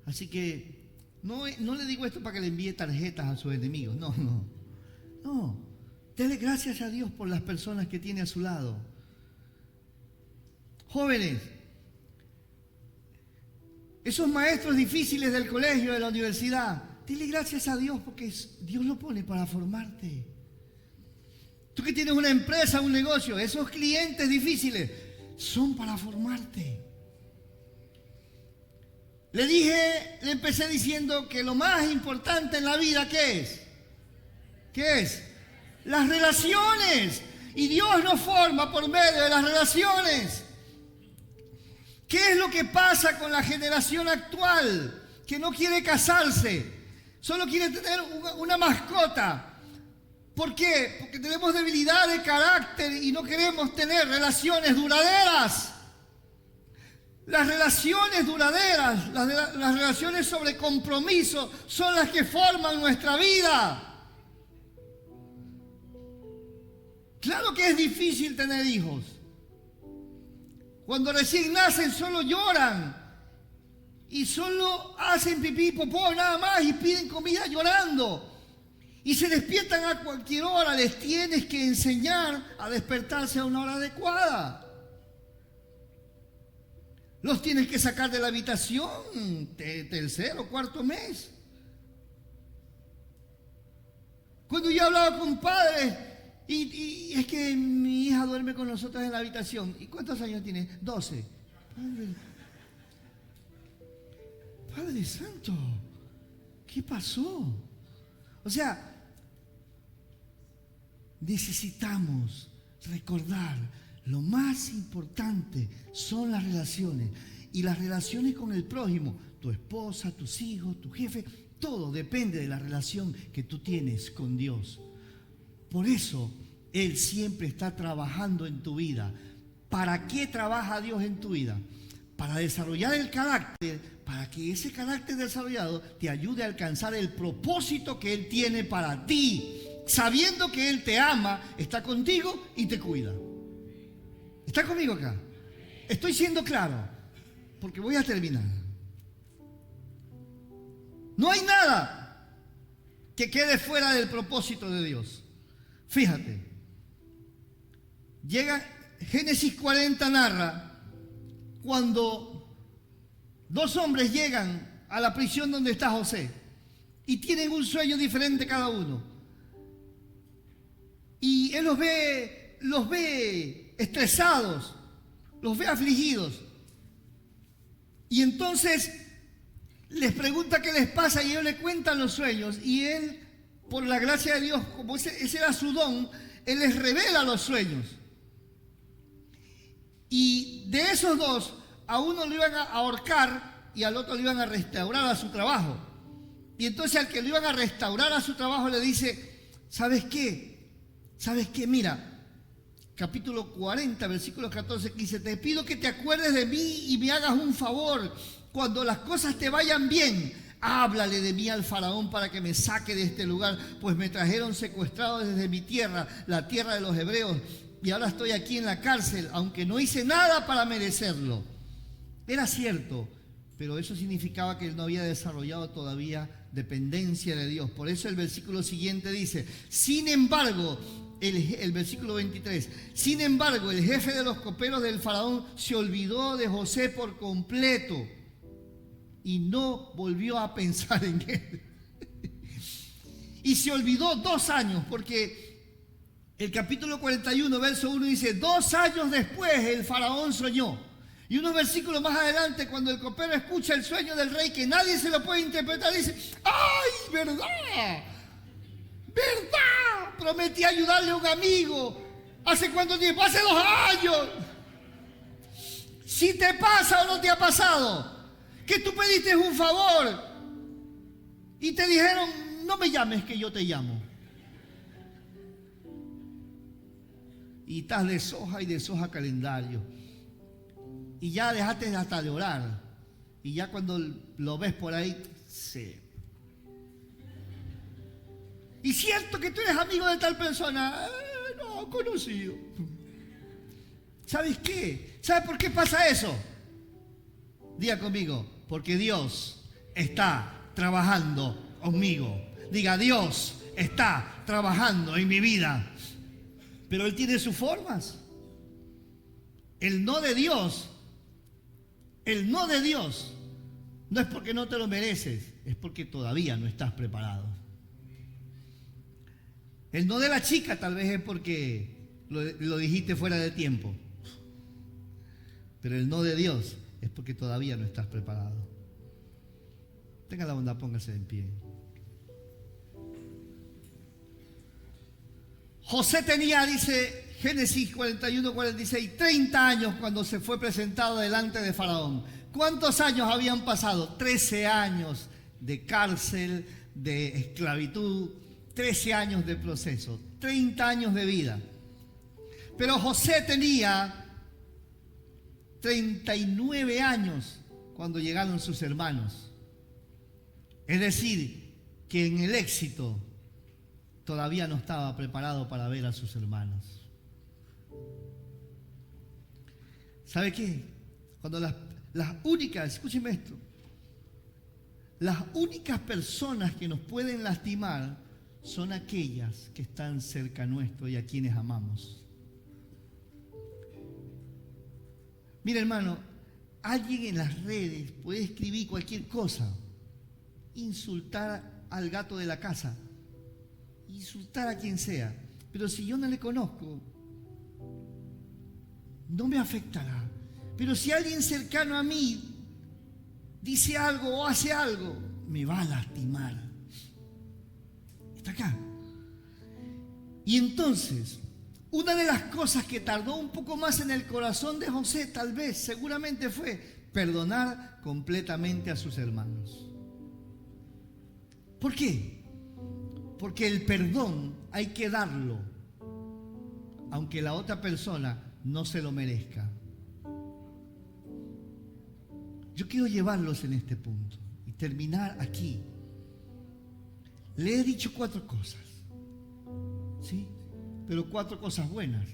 Así que no le digo esto para que le envíe tarjetas a sus enemigos. No. Dele gracias a Dios por las personas que tiene a su lado. Jóvenes, esos maestros difíciles del colegio, de la universidad, dile gracias a Dios porque Dios lo pone para formarte. Tú que tienes una empresa, un negocio, esos clientes difíciles son para formarte. Le empecé diciendo que lo más importante en la vida, ¿qué es? ¿Qué es? Las relaciones. Y Dios nos forma por medio de las relaciones. ¿Qué es lo que pasa con la generación actual que no quiere casarse? Solo quiere tener una mascota. ¿Por qué? Porque tenemos debilidad de carácter y no queremos tener relaciones duraderas. Las relaciones duraderas, las relaciones sobre compromiso son las que forman nuestra vida. Claro que es difícil tener hijos. Cuando recién nacen solo lloran y solo hacen pipí y popó nada más y piden comida llorando. Y se despiertan a cualquier hora, les tienes que enseñar a despertarse a una hora adecuada. Los tienes que sacar de la habitación tercer o cuarto mes. Cuando yo hablaba con padres, y es que mi hija duerme con nosotros en la habitación. ¿Y cuántos años tiene? 12. Padre Santo, ¿qué pasó? O sea, necesitamos recordar lo más importante son las relaciones. Y las relaciones con el prójimo, tu esposa, tus hijos, tu jefe, todo depende de la relación que tú tienes con Dios. Por eso, Él siempre está trabajando en tu vida. ¿Para qué trabaja Dios en tu vida? Para desarrollar el carácter, para que ese carácter desarrollado te ayude a alcanzar el propósito que Él tiene para ti, sabiendo que Él te ama, está contigo y te cuida. ¿Está conmigo acá? Estoy siendo claro, porque voy a terminar. No hay nada que quede fuera del propósito de Dios. Fíjate, Génesis 40 narra cuando dos hombres llegan a la prisión donde está José y tienen un sueño diferente cada uno. Y él los ve estresados, los ve afligidos. Y entonces les pregunta qué les pasa y ellos le cuentan los sueños. Y él, por la gracia de Dios, como ese era su don, él les revela los sueños. Y de esos dos, a uno lo iban a ahorcar y al otro lo iban a restaurar a su trabajo. Y entonces al que lo iban a restaurar a su trabajo le dice, ¿sabes qué? ¿Sabes qué? Mira, capítulo 40, versículos 14, 15, te pido que te acuerdes de mí y me hagas un favor. Cuando las cosas te vayan bien, háblale de mí al faraón para que me saque de este lugar, pues me trajeron secuestrado desde mi tierra, la tierra de los hebreos, y ahora estoy aquí en la cárcel, aunque no hice nada para merecerlo. Era cierto, pero eso significaba que él no había desarrollado todavía dependencia de Dios. Por eso el versículo siguiente dice, sin embargo, el versículo 23, sin embargo, el jefe de los coperos del faraón se olvidó de José por completo y no volvió a pensar en él. Y se olvidó 2 años, porque el capítulo 41, verso 1 dice, 2 años después el faraón soñó. Y unos versículos más adelante, cuando el copero escucha el sueño del rey, que nadie se lo puede interpretar, dice, ¡ay, verdad! ¿Verdad? Prometí ayudarle a un amigo. ¿Hace cuánto tiempo? Hace 2 años. Si te pasa o no te ha pasado, que tú pediste un favor y te dijeron, no me llames que yo te llamo. Y estás deshoja y deshoja calendario. Y ya dejaste hasta de orar. Y ya cuando lo ves por ahí, sí. Y cierto que tú eres amigo de tal persona. No, conocido. ¿Sabes qué? ¿Sabes por qué pasa eso? Diga conmigo, porque Dios está trabajando conmigo. Diga, Dios está trabajando en mi vida. Pero Él tiene sus formas. El no de Dios no es porque no te lo mereces, es porque todavía no estás preparado. El no de la chica tal vez es porque lo dijiste fuera de tiempo. Pero el no de Dios es porque todavía no estás preparado. Tenga la bondad, póngase en pie. José tenía, dice Génesis 41, 46, 30 años cuando se fue presentado delante de Faraón. ¿Cuántos años habían pasado? 13 años de cárcel, de esclavitud, 13 años de proceso, 30 años de vida. Pero José tenía 39 años cuando llegaron sus hermanos. Es decir, que en el éxito todavía no estaba preparado para ver a sus hermanos. ¿Sabe qué? Cuando las únicas, escúcheme esto, las únicas personas que nos pueden lastimar son aquellas que están cerca nuestro y a quienes amamos. Mira, hermano, alguien en las redes puede escribir cualquier cosa, insultar al gato de la casa, insultar a quien sea, pero si yo no le conozco, no me afectará. Pero si alguien cercano a mí dice algo o hace algo, me va a lastimar. Está acá. Y entonces, una de las cosas que tardó un poco más en el corazón de José, tal vez, seguramente fue perdonar completamente a sus hermanos. ¿Por qué? Porque el perdón hay que darlo, aunque la otra persona no se lo merezca. Yo quiero llevarlos en este punto y terminar aquí. Le he dicho 4 cosas, ¿sí? Pero 4 cosas buenas.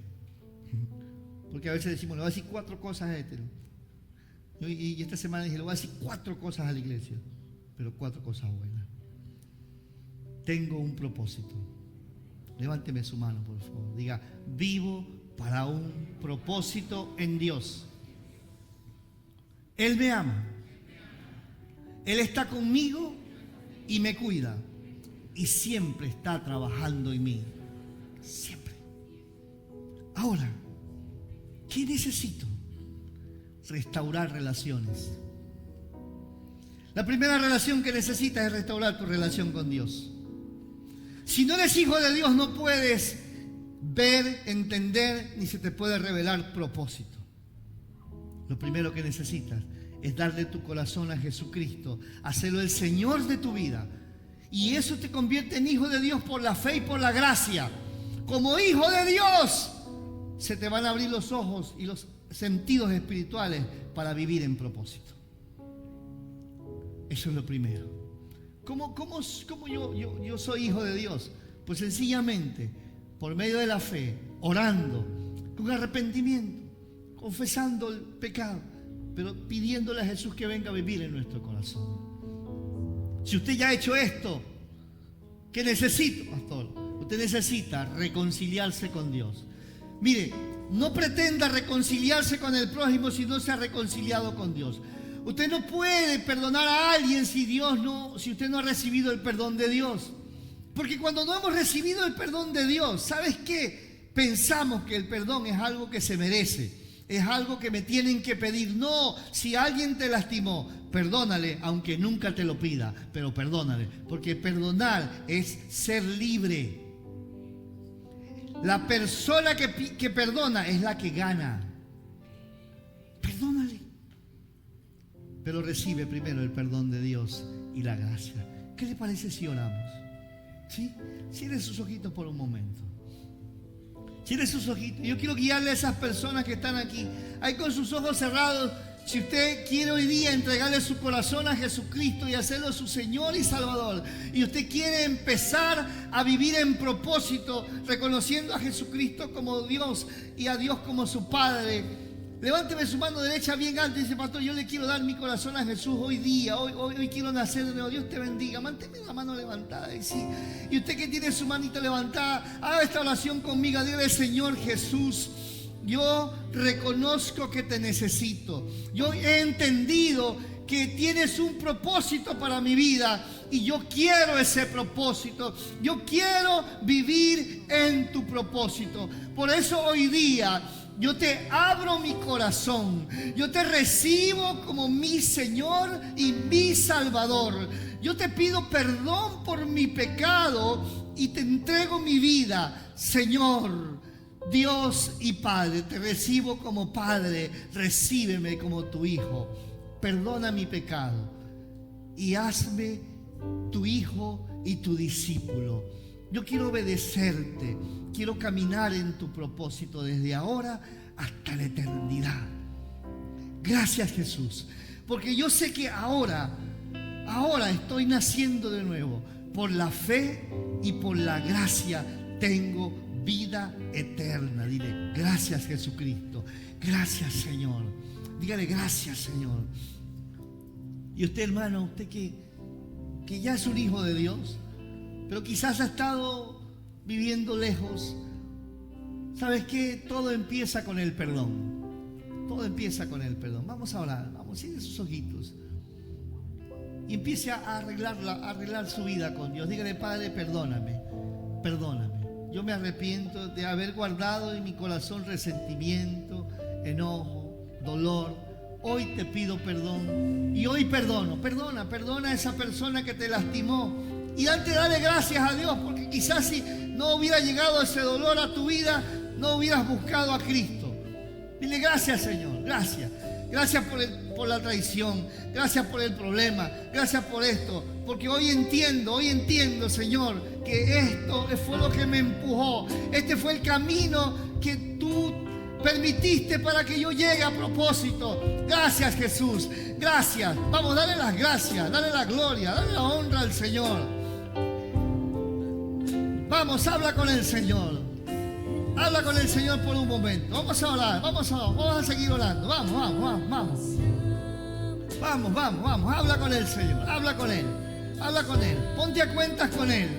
Porque a veces decimos, le voy a decir 4 cosas a este. Y esta semana dije, le voy a decir 4 cosas a la iglesia, pero 4 cosas buenas. Tengo un propósito. Levánteme su mano, por favor. Diga, vivo para un propósito en Dios. Él me ama. Él está conmigo y me cuida. Y siempre está trabajando en mí. Siempre. Ahora, ¿qué necesito? Restaurar relaciones. La primera relación que necesitas es restaurar tu relación con Dios. Si no eres hijo de Dios, no puedes ver, entender, ni se te puede revelar propósito. lo primero que necesitas es darle tu corazón a Jesucristo, hacerlo el Señor de tu vida. Y eso te convierte en hijo de Dios por la fe y por la gracia. Como hijo de Dios, se te van a abrir los ojos y los sentidos espirituales para vivir en propósito. Eso es lo primero. ¿Cómo yo soy hijo de Dios? Pues sencillamente, por medio de la fe, orando, con arrepentimiento, confesando el pecado, pero pidiéndole a Jesús que venga a vivir en nuestro corazón. Si usted ya ha hecho esto, ¿qué necesita, pastor? Usted necesita reconciliarse con Dios. Mire, no pretenda reconciliarse con el prójimo si no se ha reconciliado con Dios. Usted no puede perdonar a alguien si usted no ha recibido el perdón de Dios. Porque cuando no hemos recibido el perdón de Dios, ¿sabes qué? Pensamos que el perdón es algo que se merece, es algo que me tienen que pedir. No, si alguien te lastimó, perdónale, aunque nunca te lo pida, pero perdónale, porque perdonar es ser libre. La persona que perdona es la que gana. Perdónale. Pero recibe primero el perdón de Dios y la gracia. ¿Qué le parece si oramos? ¿Sí? Cierre sus ojitos por un momento. Cierre sus ojitos. Yo quiero guiarle a esas personas que están aquí, ahí con sus ojos cerrados. Si usted quiere hoy día entregarle su corazón a Jesucristo y hacerlo su Señor y Salvador, y usted quiere empezar a vivir en propósito, reconociendo a Jesucristo como Dios y a Dios como su Padre, levánteme su mano derecha bien alta y dice: pastor, yo le quiero dar mi corazón a Jesús hoy día, hoy quiero nacer de nuevo. Dios te bendiga. Manténme la mano levantada. Y usted que tiene su manita levantada, haga esta oración conmigo. Dile: Señor Jesús, yo reconozco que te necesito. Yo he entendido que tienes un propósito para mi vida y yo quiero ese propósito. Yo quiero vivir en tu propósito. Por eso hoy día yo te abro mi corazón. Yo te recibo como mi Señor y mi Salvador. Yo te pido perdón por mi pecado y te entrego mi vida, Señor, Dios y Padre. Te recibo como Padre. Recíbeme como tu Hijo. Perdona mi pecado y hazme tu hijo y tu discípulo. Yo quiero obedecerte, quiero caminar en tu propósito desde ahora hasta la eternidad. Gracias, Jesús, porque yo sé que ahora estoy naciendo de nuevo. Por la fe y por la gracia tengo vida eterna. Dile: gracias, Jesucristo. Gracias, Señor. Dígale: gracias, Señor. Y usted, hermano, usted que ya es un hijo de Dios, pero quizás ha estado viviendo lejos. ¿Sabes qué? Todo empieza con el perdón. Todo empieza con el perdón. Vamos a orar. Vamos, cierre sus ojitos y empiece a arreglar su vida con Dios. Dígale: Padre, perdóname. Yo me arrepiento de haber guardado en mi corazón resentimiento, enojo, dolor. Hoy te pido perdón y hoy perdono. Perdona a esa persona que te lastimó. Y antes dale gracias a Dios, porque quizás si no hubiera llegado ese dolor a tu vida, no hubieras buscado a Cristo. Dile: gracias, Señor, gracias. Gracias por la traición, gracias por el problema, gracias por esto. Porque hoy entiendo, Señor, que esto fue lo que me empujó. Este fue el camino que tú permitiste para que yo llegue a propósito. Gracias, Jesús, gracias. Vamos, dale las gracias, dale la gloria, dale la honra al Señor. Vamos, habla con el Señor. Habla con el Señor por un momento. Vamos a orar, vamos a seguir orando. Vamos. Habla con el Señor, habla con Él. Ponte a cuentas con Él.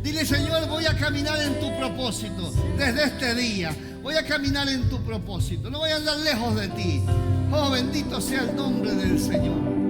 Dile: Señor, voy a caminar en tu propósito desde este día. Voy a caminar en tu propósito. No voy a andar lejos de ti. Oh, bendito sea el nombre del Señor.